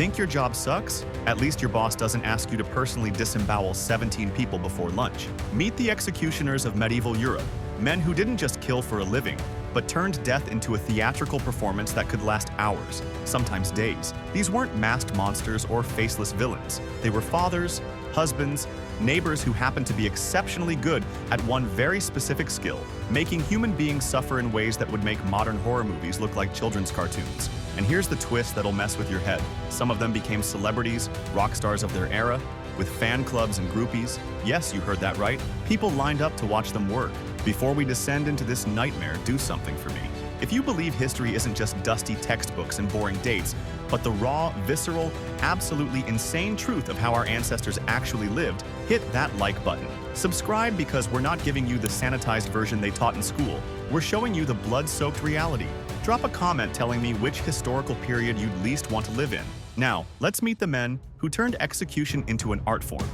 Think your job sucks? At least your boss doesn't ask you to personally disembowel 17 people before lunch. Meet the executioners of medieval Europe, men who didn't just kill for a living, but turned death into a theatrical performance that could last hours, sometimes days. These weren't masked monsters or faceless villains. They were fathers, husbands, neighbors who happened to be exceptionally good at one very specific skill, making human beings suffer in ways that would make modern horror movies look like children's cartoons. And here's the twist that'll mess with your head. Some of them became celebrities, rock stars of their era, with fan clubs and groupies. Yes, you heard that right. People lined up to watch them work. Before we descend into this nightmare, do something for me. If you believe history isn't just dusty textbooks and boring dates, but the raw, visceral, absolutely insane truth of how our ancestors actually lived, hit that like button. Subscribe because we're not giving you the sanitized version they taught in school. We're showing you the blood-soaked reality. Drop a comment telling me which historical period you'd least want to live in. Now, let's meet the men who turned execution into an art form.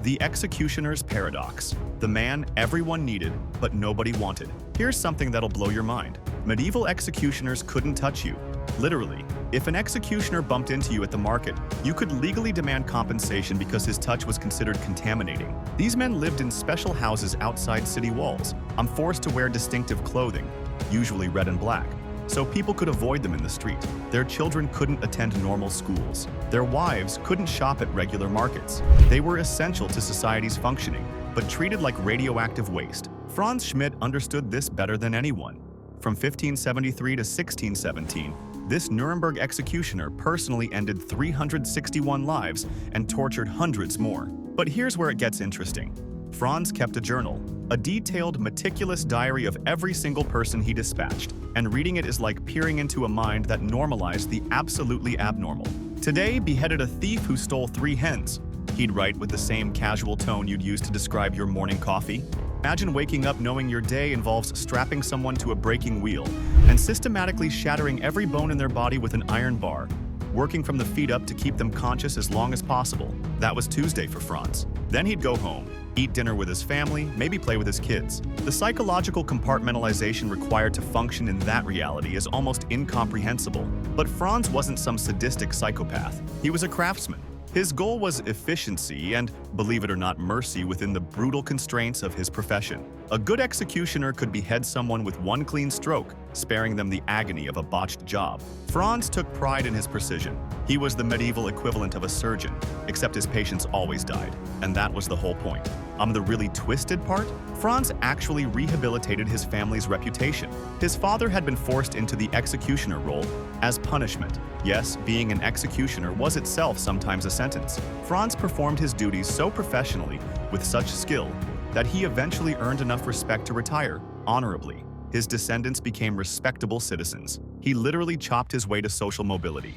The executioner's paradox. The man everyone needed, but nobody wanted. Here's something that'll blow your mind. Medieval executioners couldn't touch you. Literally, if an executioner bumped into you at the market, you could legally demand compensation because his touch was considered contaminating. These men lived in special houses outside city walls. I'm forced to wear distinctive clothing, usually red and black, so people could avoid them in the street. Their children couldn't attend normal schools. Their wives couldn't shop at regular markets. They were essential to society's functioning, but treated like radioactive waste. Franz Schmidt understood this better than anyone. From 1573 to 1617, this Nuremberg executioner personally ended 361 lives and tortured hundreds more. But here's where it gets interesting. Franz kept a journal, a detailed, meticulous diary of every single person he dispatched, and reading it is like peering into a mind that normalized the absolutely abnormal. Today, beheaded a thief who stole 3 hens. He'd write with the same casual tone you'd use to describe your morning coffee. Imagine waking up knowing your day involves strapping someone to a breaking wheel and systematically shattering every bone in their body with an iron bar, working from the feet up to keep them conscious as long as possible. That was Tuesday for Franz. Then he'd go home, eat dinner with his family, maybe play with his kids. The psychological compartmentalization required to function in that reality is almost incomprehensible. But Franz wasn't some sadistic psychopath. He was a craftsman. His goal was efficiency and, believe it or not, mercy within the brutal constraints of his profession. A good executioner could behead someone with one clean stroke, sparing them the agony of a botched job. Franz took pride in his precision. He was the medieval equivalent of a surgeon, except his patients always died, and that was the whole point. The really twisted part? Franz actually rehabilitated his family's reputation. His father had been forced into the executioner role as punishment. Yes, being an executioner was itself sometimes a sentence. Franz performed his duties so professionally, with such skill, that he eventually earned enough respect to retire, honorably. His descendants became respectable citizens. He literally chopped his way to social mobility.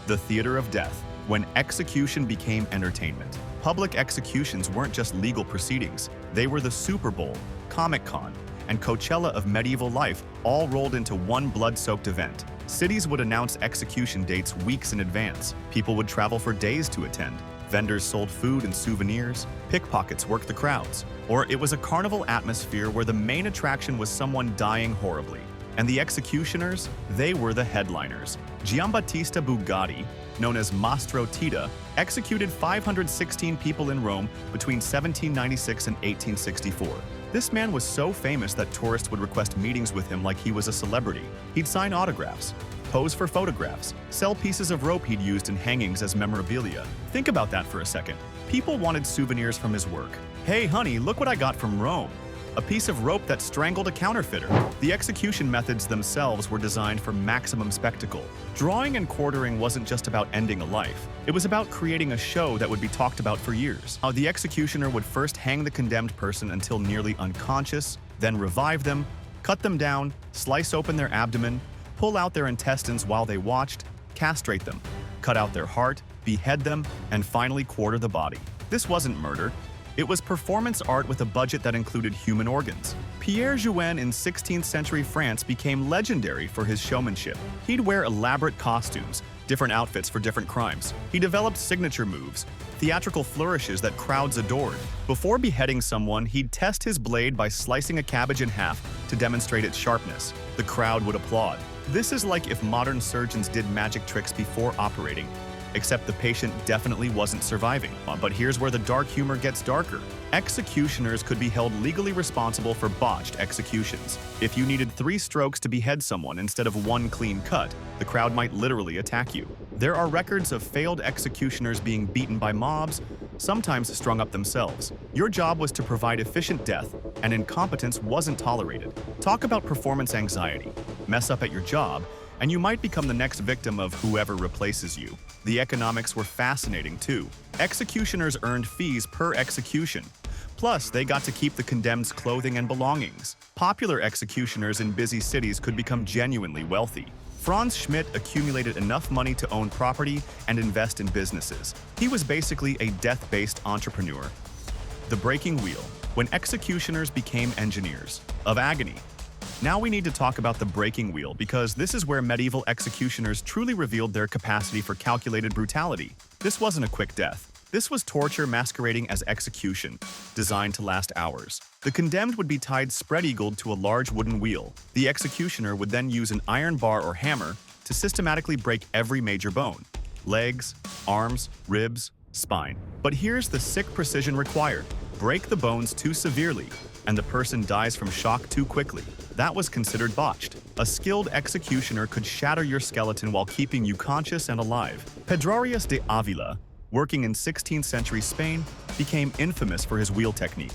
The theater of death, when execution became entertainment. Public executions weren't just legal proceedings. They were the Super Bowl, Comic-Con, and Coachella of medieval life, all rolled into one blood-soaked event. Cities would announce execution dates weeks in advance. People would travel for days to attend. Vendors sold food and souvenirs. Pickpockets worked the crowds. Or it was a carnival atmosphere where the main attraction was someone dying horribly. And the executioners? They were the headliners. Giambattista Bugatti, known as Mastro Tita, executed 516 people in Rome between 1796 and 1864. This man was so famous that tourists would request meetings with him like he was a celebrity. He'd sign autographs, pose for photographs, sell pieces of rope he'd used in hangings as memorabilia. Think about that for a second. People wanted souvenirs from his work. Hey honey, look what I got from Rome. A piece of rope that strangled a counterfeiter. The execution methods themselves were designed for maximum spectacle. Drawing and quartering wasn't just about ending a life. It was about creating a show that would be talked about for years. The executioner would first hang the condemned person until nearly unconscious, then revive them, cut them down, slice open their abdomen, pull out their intestines while they watched, castrate them, cut out their heart, behead them, and finally quarter the body. This wasn't murder. It was performance art with a budget that included human organs. Pierre Jouin in 16th century France became legendary for his showmanship. He'd wear elaborate costumes, different outfits for different crimes. He developed signature moves, theatrical flourishes that crowds adored. Before beheading someone, he'd test his blade by slicing a cabbage in half to demonstrate its sharpness. The crowd would applaud. This is like if modern surgeons did magic tricks before operating, except the patient definitely wasn't surviving. But here's where the dark humor gets darker. Executioners could be held legally responsible for botched executions. If you needed 3 strokes to behead someone instead of 1 clean cut, the crowd might literally attack you. There are records of failed executioners being beaten by mobs, sometimes strung up themselves. Your job was to provide efficient death, and incompetence wasn't tolerated. Talk about performance anxiety. Mess up at your job, and you might become the next victim of whoever replaces you. The economics were fascinating too. Executioners earned fees per execution. Plus, they got to keep the condemned's clothing and belongings. Popular executioners in busy cities could become genuinely wealthy. Franz Schmidt accumulated enough money to own property and invest in businesses. He was basically a death-based entrepreneur. The breaking wheel, when executioners became engineers of agony. Now we need to talk about the breaking wheel because this is where medieval executioners truly revealed their capacity for calculated brutality. This wasn't a quick death. This was torture masquerading as execution, designed to last hours. The condemned would be tied spread-eagled to a large wooden wheel. The executioner would then use an iron bar or hammer to systematically break every major bone: legs, arms, ribs, spine. But here's the sick precision required. Break the bones too severely, and the person dies from shock too quickly. That was considered botched. A skilled executioner could shatter your skeleton while keeping you conscious and alive. Pedrarius de Avila, working in 16th century Spain, became infamous for his wheel technique.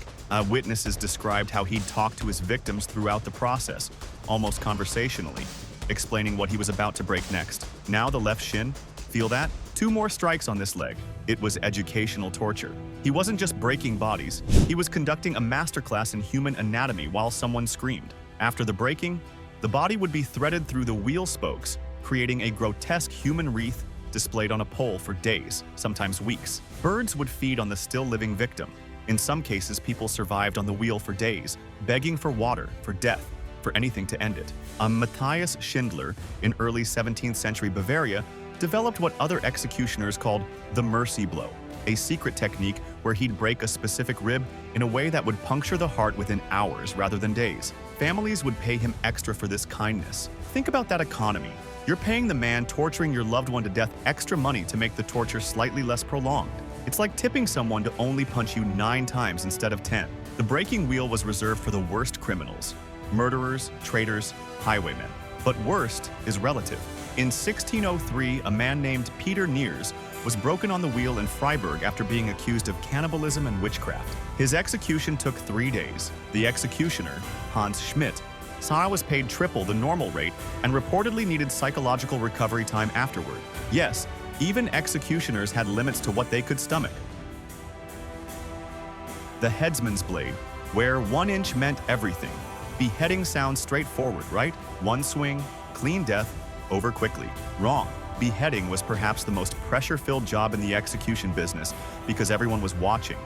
Witnesses described how he'd talk to his victims throughout the process, almost conversationally, explaining what he was about to break next. Now the left shin, feel that? 2 more strikes on this leg. It was educational torture. He wasn't just breaking bodies, he was conducting a masterclass in human anatomy while someone screamed. After the breaking, the body would be threaded through the wheel spokes, creating a grotesque human wreath displayed on a pole for days, sometimes weeks. Birds would feed on the still living victim. In some cases, people survived on the wheel for days, begging for water, for death, for anything to end it. Matthias Schindler, in early 17th century Bavaria, developed what other executioners called the mercy blow, a secret technique where he'd break a specific rib in a way that would puncture the heart within hours rather than days. Families would pay him extra for this kindness. Think about that economy. You're paying the man torturing your loved one to death extra money to make the torture slightly less prolonged. It's like tipping someone to only punch you 9 times instead of 10. The breaking wheel was reserved for the worst criminals: murderers, traitors, highwaymen. But worst is relative. In 1603, a man named Peter Neers was broken on the wheel in Freiburg after being accused of cannibalism and witchcraft. His execution took 3 days. The executioner, Franz Schmidt, Sarah was paid triple the normal rate and reportedly needed psychological recovery time afterward. Yes, even executioners had limits to what they could stomach. The headsman's blade, where 1 inch meant everything. Beheading sounds straightforward, right? 1 swing, clean death, over quickly. Wrong. Beheading was perhaps the most pressure-filled job in the execution business because everyone was watching,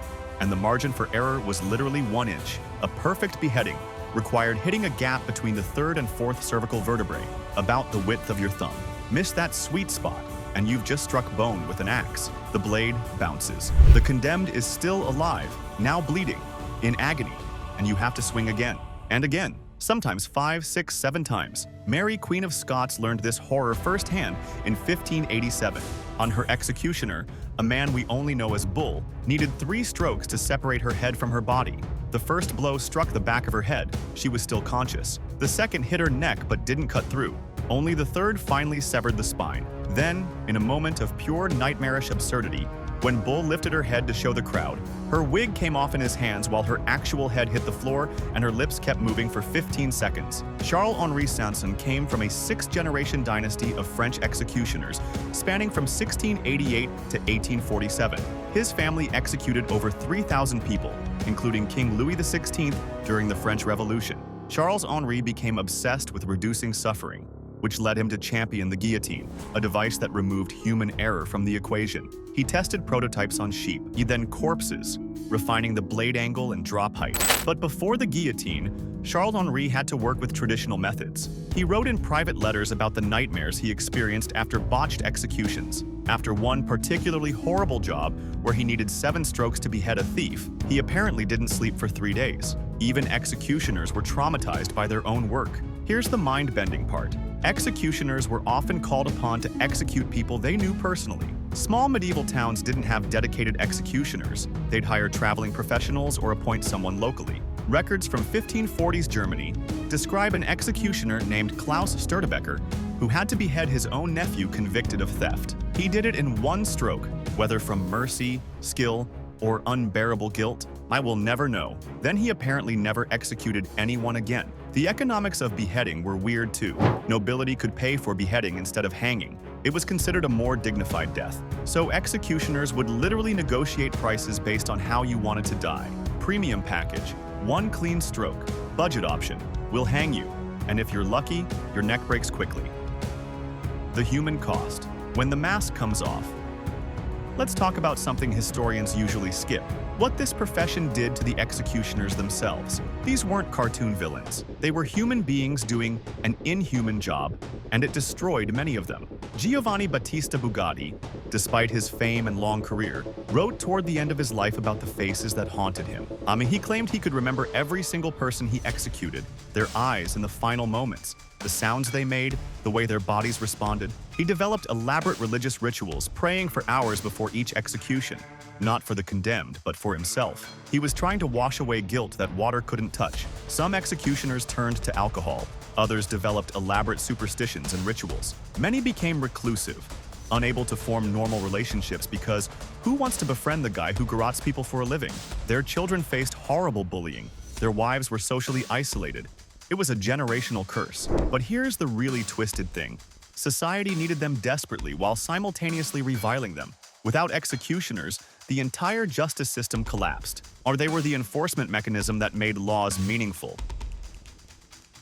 and the margin for error was literally 1 inch. A perfect beheading required hitting a gap between the 3rd and 4th cervical vertebrae, about the width of your thumb. Miss that sweet spot, and you've just struck bone with an axe. The blade bounces. The condemned is still alive, now bleeding, in agony, and you have to swing again, and again, sometimes 5, 6, 7 times. Mary, Queen of Scots, learned this horror firsthand in 1587. On her executioner, a man we only know as Bull, needed 3 strokes to separate her head from her body. The first blow struck the back of her head. She was still conscious. The second hit her neck but didn't cut through. Only the third finally severed the spine. Then, in a moment of pure nightmarish absurdity, when Bull lifted her head to show the crowd, her wig came off in his hands while her actual head hit the floor and her lips kept moving for 15 seconds. Charles-Henri Sanson came from a 6th-generation dynasty of French executioners, spanning from 1688 to 1847. His family executed over 3,000 people, including King Louis XVI during the French Revolution. Charles-Henri became obsessed with reducing suffering, which led him to champion the guillotine, a device that removed human error from the equation. He tested prototypes on sheep, then corpses, refining the blade angle and drop height. But before the guillotine, Charles-Henri had to work with traditional methods. He wrote in private letters about the nightmares he experienced after botched executions. After one particularly horrible job where he needed 7 strokes to behead a thief, he apparently didn't sleep for 3 days. Even executioners were traumatized by their own work. Here's the mind-bending part. Executioners were often called upon to execute people they knew personally. Small medieval towns didn't have dedicated executioners. They'd hire traveling professionals or appoint someone locally. Records from 1540s Germany describe an executioner named Klaus Störtebeker who had to behead his own nephew convicted of theft. He did it in one stroke, whether from mercy, skill, or unbearable guilt, I will never know. Then he apparently never executed anyone again. The economics of beheading were weird too. Nobility could pay for beheading instead of hanging. It was considered a more dignified death. So executioners would literally negotiate prices based on how you wanted to die. Premium package, one clean stroke. Budget option, we'll hang you. And if you're lucky, your neck breaks quickly. The human cost. When the mask comes off. Let's talk about something historians usually skip. What this profession did to the executioners themselves. These weren't cartoon villains. They were human beings doing an inhuman job, and it destroyed many of them. Giovanni Battista Buotti, despite his fame and long career, wrote toward the end of his life about the faces that haunted him. He claimed he could remember every single person he executed, their eyes in the final moments, the sounds they made, the way their bodies responded. He developed elaborate religious rituals, praying for hours before each execution. Not for the condemned, but for himself. He was trying to wash away guilt that water couldn't touch. Some executioners turned to alcohol. Others developed elaborate superstitions and rituals. Many became reclusive, unable to form normal relationships because who wants to befriend the guy who garrots people for a living? Their children faced horrible bullying. Their wives were socially isolated. It was a generational curse. But here's the really twisted thing. Society needed them desperately while simultaneously reviling them. Without executioners, the entire justice system collapsed, or they were the enforcement mechanism that made laws meaningful.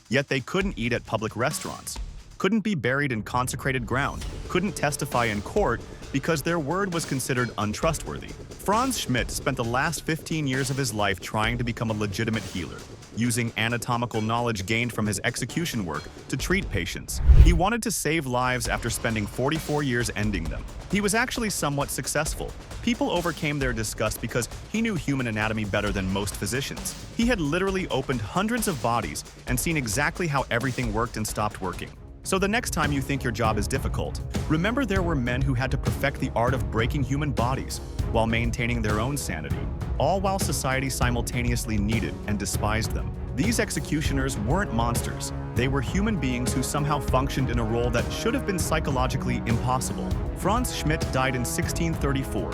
Yet they couldn't eat at public restaurants, couldn't be buried in consecrated ground, couldn't testify in court because their word was considered untrustworthy. Franz Schmidt spent the last 15 years of his life trying to become a legitimate healer, using anatomical knowledge gained from his execution work to treat patients. He wanted to save lives after spending 44 years ending them. He was actually somewhat successful. People overcame their disgust because he knew human anatomy better than most physicians. He had literally opened hundreds of bodies and seen exactly how everything worked and stopped working. So the next time you think your job is difficult, remember there were men who had to perfect the art of breaking human bodies while maintaining their own sanity, all while society simultaneously needed and despised them. These executioners weren't monsters. They were human beings who somehow functioned in a role that should have been psychologically impossible. Franz Schmidt died in 1634.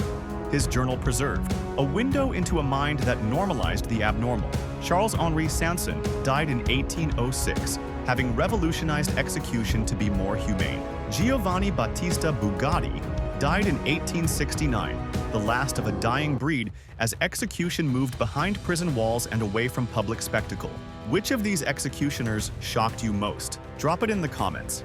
His journal preserved, a window into a mind that normalized the abnormal. Charles-Henri Sanson died in 1806, having revolutionized execution to be more humane. Giovanni Battista Buotti died in 1869, the last of a dying breed, as execution moved behind prison walls and away from public spectacle. Which of these executioners shocked you most? Drop it in the comments.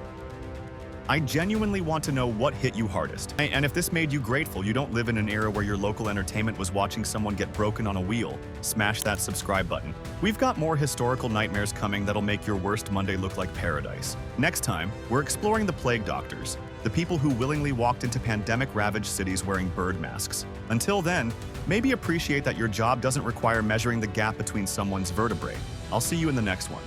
I genuinely want to know what hit you hardest. And if this made you grateful you don't live in an era where your local entertainment was watching someone get broken on a wheel, smash that subscribe button. We've got more historical nightmares coming that'll make your worst Monday look like paradise. Next time, we're exploring the plague doctors, the people who willingly walked into pandemic-ravaged cities wearing bird masks. Until then, maybe appreciate that your job doesn't require measuring the gap between someone's vertebrae. I'll see you in the next one.